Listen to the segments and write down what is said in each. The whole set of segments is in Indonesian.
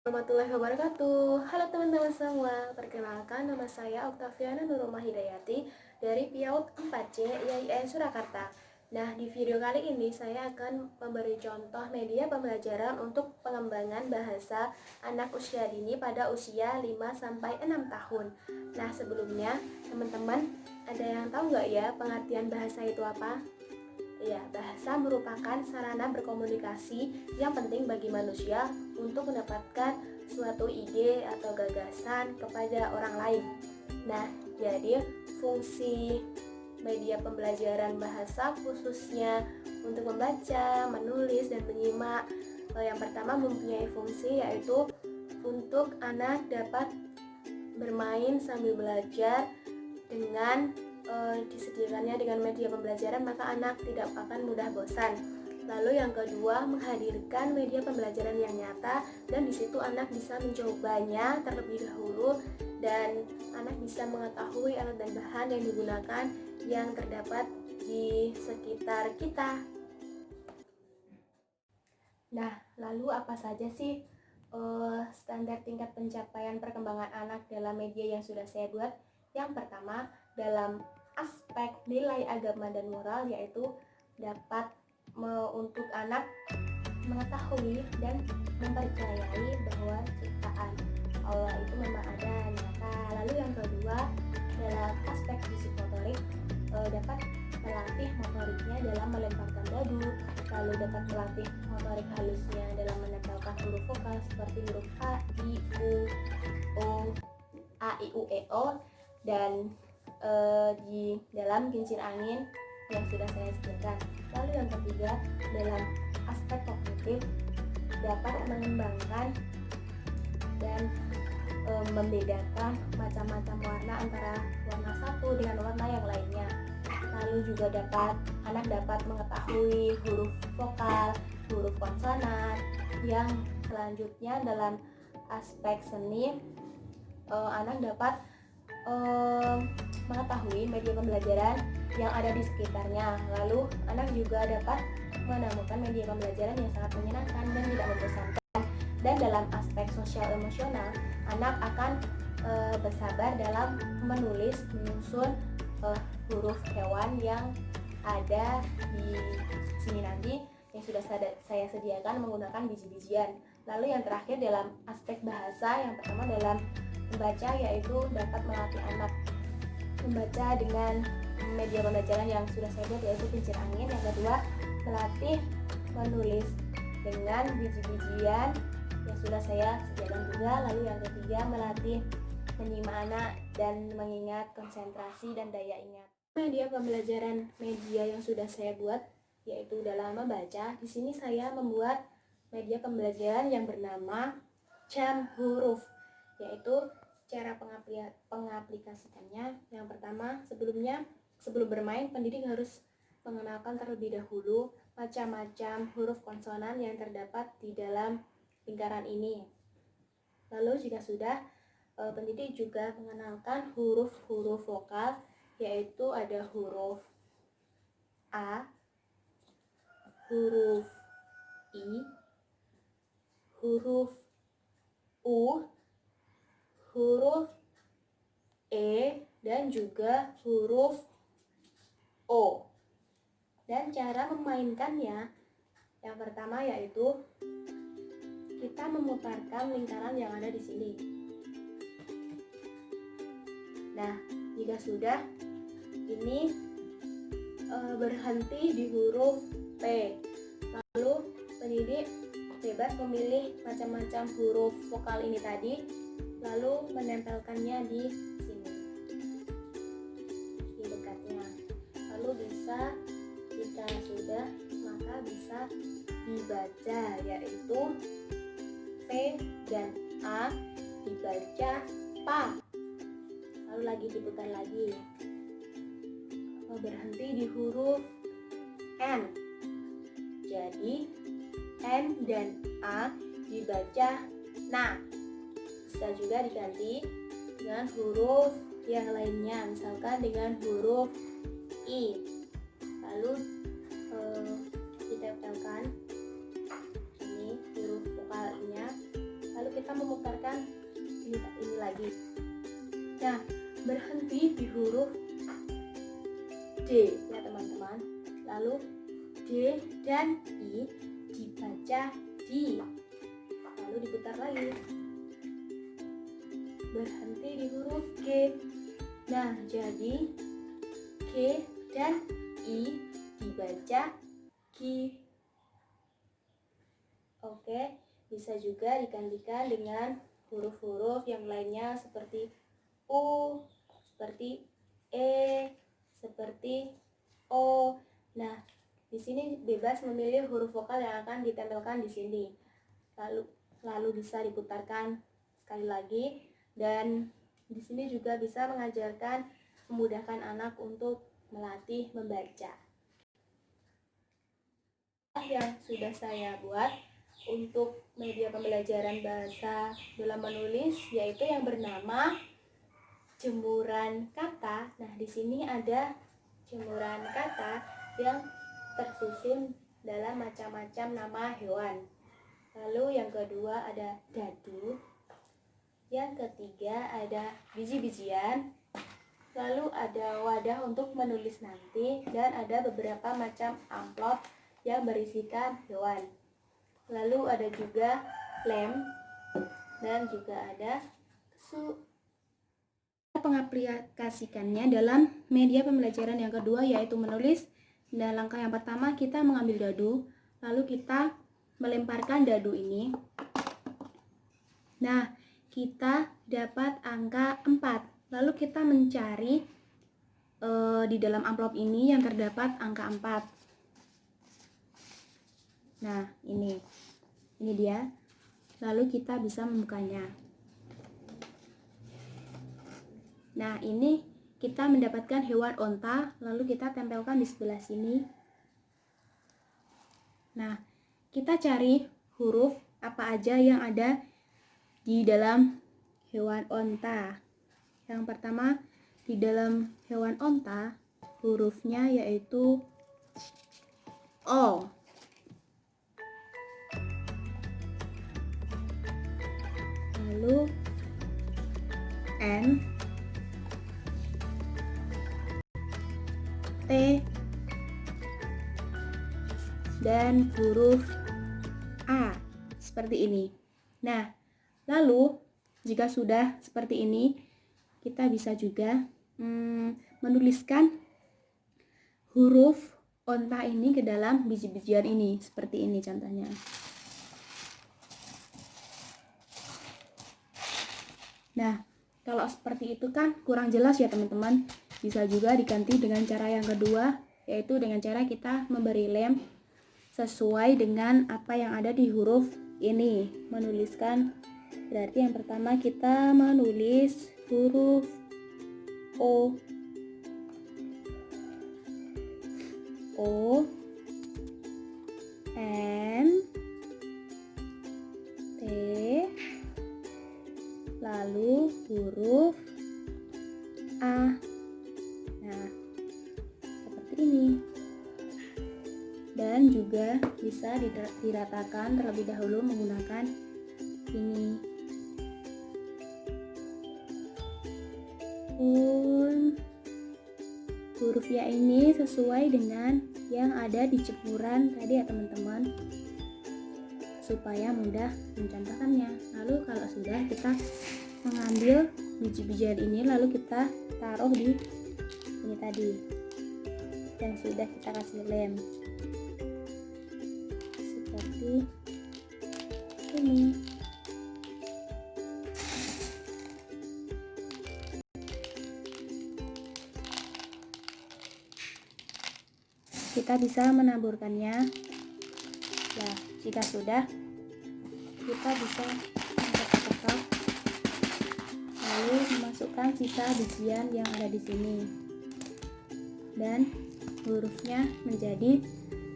Warahmatullahi wabarakatuh. Halo teman-teman semua, perkenalkan nama saya Oktaviana Nurulma Hidayati dari PIAUD 4C IAIN Surakarta. Nah, di video kali ini saya akan memberi contoh media pembelajaran untuk pengembangan bahasa anak usia dini pada usia 5-6 tahun. Nah, sebelumnya teman-teman ada yang tahu nggak ya pengertian bahasa itu apa? Ya, bahasa merupakan sarana berkomunikasi yang penting bagi manusia untuk mendapatkan suatu ide atau gagasan kepada orang lain. Nah, jadi fungsi media pembelajaran bahasa khususnya untuk membaca, menulis, dan menyimak. Yang pertama mempunyai fungsi yaitu untuk anak dapat bermain sambil belajar dengan disediakannya dengan media pembelajaran, maka anak tidak akan mudah bosan. Lalu yang kedua, menghadirkan media pembelajaran yang nyata dan di situ anak bisa mencobanya terlebih dahulu dan anak bisa mengetahui alat dan bahan yang digunakan yang terdapat di sekitar kita. Nah, lalu apa saja sih standar tingkat pencapaian perkembangan anak dalam media yang sudah saya buat? Yang pertama, dalam aspek nilai agama dan moral, yaitu dapat untuk anak mengetahui dan mempercayai bahwa ciptaan Allah itu memang ada nyata. Lalu yang kedua, dalam aspek psikomotorik, dapat melatih motoriknya dalam melemparkan dadu, lalu dapat melatih motorik halusnya dalam menempelkan huruf vokal seperti huruf A, I, U, O, A, I, U, E, O, dan di dalam kincir angin yang sudah saya sebutkan. Lalu yang ketiga, dalam aspek kognitif dapat mengembangkan dan membedakan macam-macam warna antara warna satu dengan warna yang lainnya. Lalu juga anak dapat mengetahui huruf vokal, huruf konsonan. Yang selanjutnya dalam aspek seni, anak dapat mengetahui media pembelajaran yang ada di sekitarnya. Lalu anak juga dapat menemukan media pembelajaran yang sangat menyenangkan dan tidak membosankan. Dan dalam aspek sosial emosional, anak akan bersabar dalam menyusun huruf hewan yang ada di sini nanti yang sudah saya sediakan menggunakan biji-bijian. Lalu yang terakhir dalam aspek bahasa, yang pertama dalam membaca, yaitu dapat melatih anak membaca dengan media pembelajaran yang sudah saya buat, yaitu kincir angin. Yang kedua, melatih menulis dengan biji-bijian yang sudah saya sediakan juga. Lalu yang ketiga, melatih menyimak anak dan mengingat konsentrasi dan daya ingat. Media pembelajaran media yang sudah saya buat yaitu dalam membaca. Di sini saya membuat media pembelajaran yang bernama Jam Huruf, yaitu cara pengaplikasikannya. Yang pertama, sebelum bermain, pendidik harus mengenalkan terlebih dahulu macam-macam huruf konsonan yang terdapat di dalam lingkaran ini. Lalu jika sudah, pendidik juga mengenalkan huruf-huruf vokal, yaitu ada huruf A, huruf I, huruf U, huruf E, dan juga huruf O. Dan cara memainkannya, yang pertama yaitu kita memutarkan lingkaran yang ada di sini. Nah, jika sudah, ini berhenti di huruf P. Lalu pendidik bebas memilih macam-macam huruf vokal ini tadi, lalu menempelkannya di sini, di dekatnya. Lalu bisa, jika sudah, maka bisa dibaca, yaitu P dan A dibaca PA. Lalu lagi diputar lagi, berhenti di huruf N. Jadi N dan A dibaca NA. Bisa juga diganti dengan huruf yang lainnya, misalkan dengan huruf I. Lalu ditempelkan ini huruf vokalnya. Lalu kita D ya teman-teman. Lalu D dan I dibaca di, lalu diputar lagi, berhenti di huruf G. Nah, jadi G dan I dibaca G. Oke, bisa juga digantikan dengan huruf-huruf yang lainnya seperti U, seperti E, seperti O. Nah, di sini bebas memilih huruf vokal yang akan ditempelkan di sini. Lalu bisa diputarkan sekali lagi, dan di sini juga bisa mengajarkan, memudahkan anak untuk melatih membaca. Yang sudah saya buat untuk media pembelajaran bahasa dalam menulis, yaitu yang bernama jemuran kata. Nah, di sini ada jemuran kata yang tersusun dalam macam-macam nama hewan. Lalu yang kedua ada dadu. Yang ketiga ada biji-bijian. Lalu ada wadah untuk menulis nanti, dan ada beberapa macam amplop yang berisikan hewan. Lalu ada juga lem, dan juga ada kesu. Pengaplikasikannya dalam media pembelajaran yang kedua, yaitu menulis. Dan langkah yang pertama, kita mengambil dadu, lalu kita melemparkan dadu ini. Nah, kita dapat angka 4. Lalu kita mencari di dalam amplop ini yang terdapat angka 4. Nah, ini dia. Lalu kita bisa membukanya. Nah, ini kita mendapatkan hewan onta, lalu kita tempelkan di sebelah sini. Nah, kita cari huruf apa aja yang ada di dalam hewan onta. Yang pertama, di dalam hewan onta, hurufnya yaitu O. Lalu N, T, dan huruf A, seperti ini. Nah, lalu jika sudah seperti ini, kita bisa juga menuliskan huruf onta ini ke dalam biji-bijian ini, seperti ini contohnya. Nah, kalau seperti itu kan kurang jelas ya teman-teman. Bisa juga diganti dengan cara yang kedua, yaitu dengan cara kita memberi lem sesuai dengan apa yang ada di huruf ini. Menuliskan, berarti yang pertama kita menulis huruf O. O, N, T, lalu huruf A. Nah, seperti ini. Dan juga bisa diratakan terlebih dahulu menggunakan ini. Huruf ya ini sesuai dengan yang ada di jemuran tadi ya teman-teman, supaya mudah mencontohkannya. Lalu kalau sudah, kita mengambil biji-bijian ini, lalu kita taruh di ini tadi yang sudah kita kasih lem, seperti ini. Kita bisa menaburkannya. Nah, jika sudah, kita bisa angkat-angkat, lalu memasukkan sisa bijian yang ada di sini, dan hurufnya menjadi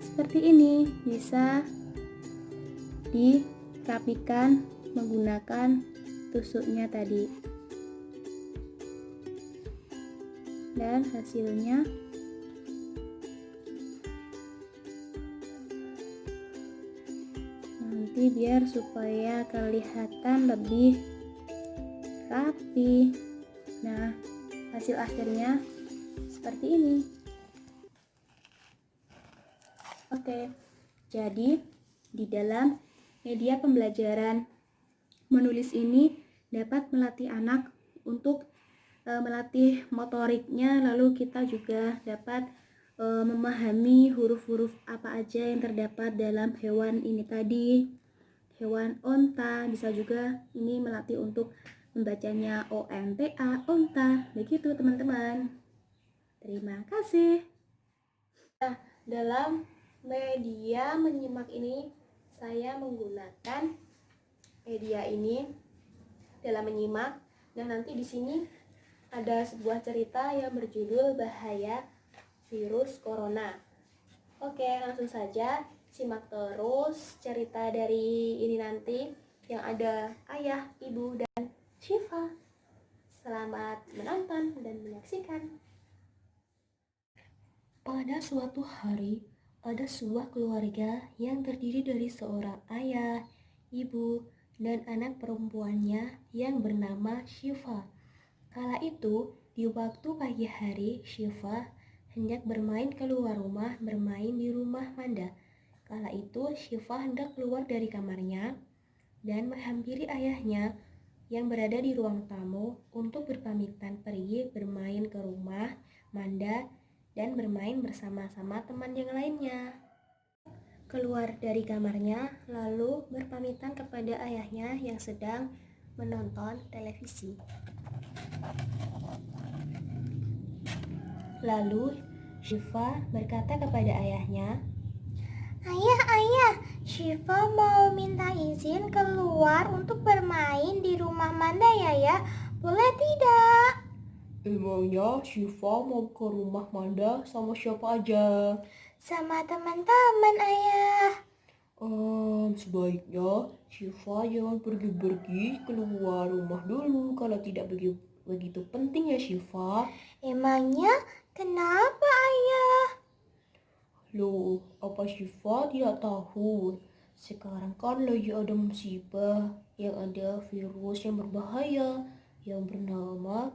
seperti ini. Bisa dirapikan menggunakan tusuknya tadi, dan hasilnya nanti biar supaya kelihatan lebih rapi. Nah, hasil akhirnya seperti ini. Oke, jadi di dalam media pembelajaran menulis ini dapat melatih anak untuk melatih motoriknya, lalu kita juga dapat memahami huruf-huruf apa aja yang terdapat dalam hewan ini tadi. Hewan onta, bisa juga ini melatih untuk membacanya ONTA, onta. Begitu teman-teman. Terima kasih. Nah, dalam media menyimak ini saya menggunakan media ini dalam menyimak. Nah, nanti di sini ada sebuah cerita yang berjudul Bahaya Virus Corona. Oke, langsung saja simak terus cerita dari ini nanti yang ada ayah, ibu, dan Syifa. Selamat menonton dan menyaksikan. Pada suatu hari, ada sebuah keluarga yang terdiri dari seorang ayah, ibu, dan anak perempuannya yang bernama Syifa. Kala itu, di waktu pagi hari, Syifa hendak bermain keluar rumah, bermain di rumah Manda. Kala itu, Syifa hendak keluar dari kamarnya dan menghampiri ayahnya yang berada di ruang tamu untuk berpamitan pergi bermain ke rumah Manda dan bermain bersama-sama teman yang lainnya. Keluar dari kamarnya, lalu berpamitan kepada ayahnya yang sedang menonton televisi. Lalu Syifa berkata kepada ayahnya, Ayah, Syifa mau minta izin keluar untuk bermain di rumah Manda ya? Boleh tidak? "Emangnya Syifa mau ke rumah Manda sama siapa aja?" Sama teman-teman, ayah. Sebaiknya Syifa jangan pergi-pergi keluar rumah dulu kalau tidak begitu penting ya Syifa. Emangnya kenapa, ayah? Loh, apa Syifa tidak tahu? Sekarang kan lagi ada musibah yang ada virus yang berbahaya yang bernama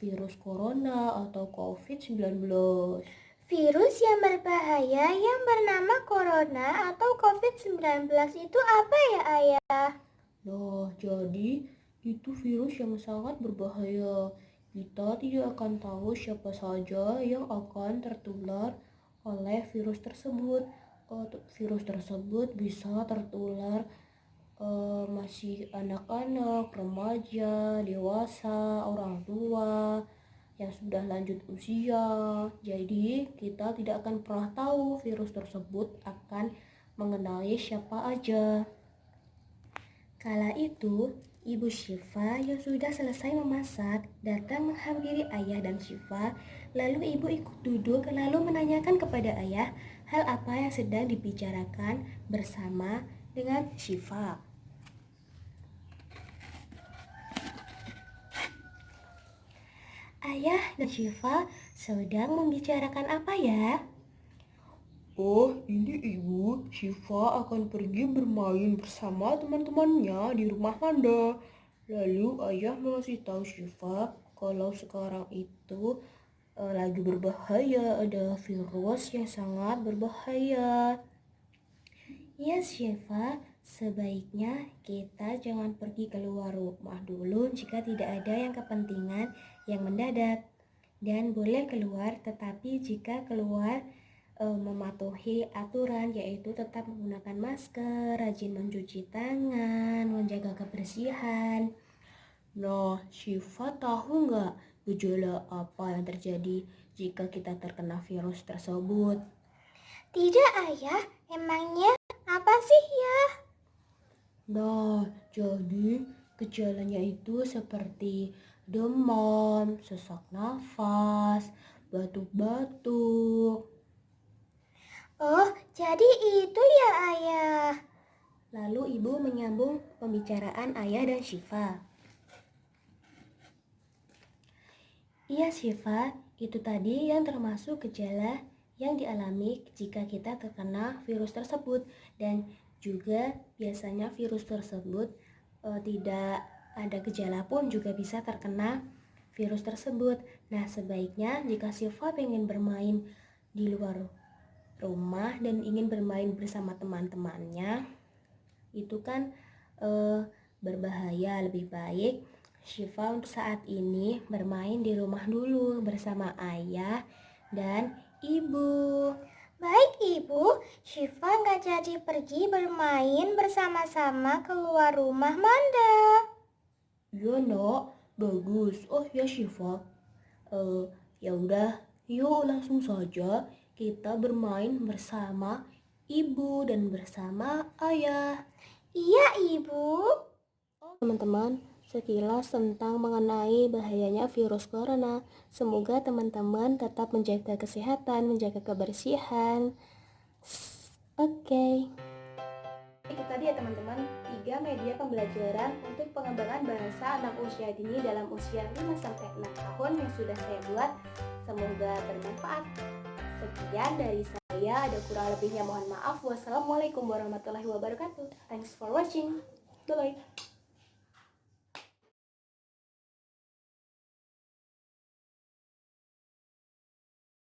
virus corona atau COVID-19. Virus yang berbahaya yang bernama corona atau COVID-19 itu apa ya, ayah? Nah, jadi itu virus yang sangat berbahaya. Kita tidak akan tahu siapa saja yang akan tertular oleh virus tersebut. Virus tersebut bisa tertular masih anak-anak, remaja, dewasa, orang tua yang sudah lanjut usia. Jadi kita tidak akan pernah tahu virus tersebut akan mengenai siapa aja. Kala itu, Ibu Syifa yang sudah selesai memasak datang menghampiri ayah dan Syifa. Lalu ibu ikut duduk lalu menanyakan kepada ayah hal apa yang sedang dibicarakan bersama dengan Syifa. Ayah dan Syifa sedang membicarakan apa ya? Oh, ini ibu, Syifa akan pergi bermain bersama teman-temannya di rumah Manda. Lalu ayah mengasih tahu Syifa kalau sekarang itu lagi berbahaya, ada virus yang sangat berbahaya. Ya Syifa, sebaiknya kita jangan pergi keluar rumah dulu jika tidak ada yang kepentingan yang mendadak. Dan boleh keluar, tetapi jika keluar mematuhi aturan, yaitu tetap menggunakan masker, rajin mencuci tangan, menjaga kebersihan. Nah, Syifa tahu nggak gejala apa yang terjadi jika kita terkena virus tersebut? Tidak, ayah. Emangnya apa sih ya? Nah, jadi gejalanya itu seperti demam, sesak nafas, batuk-batuk. Oh, jadi itu ya, ayah. Lalu ibu menyambung pembicaraan ayah dan Syifa. Iya Syifa, itu tadi yang termasuk gejala yang dialami jika kita terkena virus tersebut. Dan juga biasanya virus tersebut tidak ada gejala pun juga bisa terkena virus tersebut. Nah, sebaiknya jika Syifa pengen bermain di luar rumah dan ingin bermain bersama teman-temannya, itu kan berbahaya. Lebih baik Syifa untuk saat ini bermain di rumah dulu bersama ayah dan ibu. Baik Ibu, Syifa nggak jadi pergi bermain bersama-sama keluar rumah Manda. Ya nak, bagus. Oh ya Syifa, ya udah, yuk langsung saja kita bermain bersama ibu dan bersama ayah. Iya Ibu. Teman-teman, sekilas tentang mengenai bahayanya virus corona. Semoga teman-teman tetap menjaga kesehatan, menjaga kebersihan. Oke. Itu tadi ya teman-teman, 3 media pembelajaran untuk pengembangan bahasa anak usia dini dalam usia 5-6 tahun yang sudah saya buat. Semoga bermanfaat. Sekian dari saya, ada kurang lebihnya mohon maaf. Wassalamualaikum warahmatullahi wabarakatuh. Thanks for watching. Bye-bye.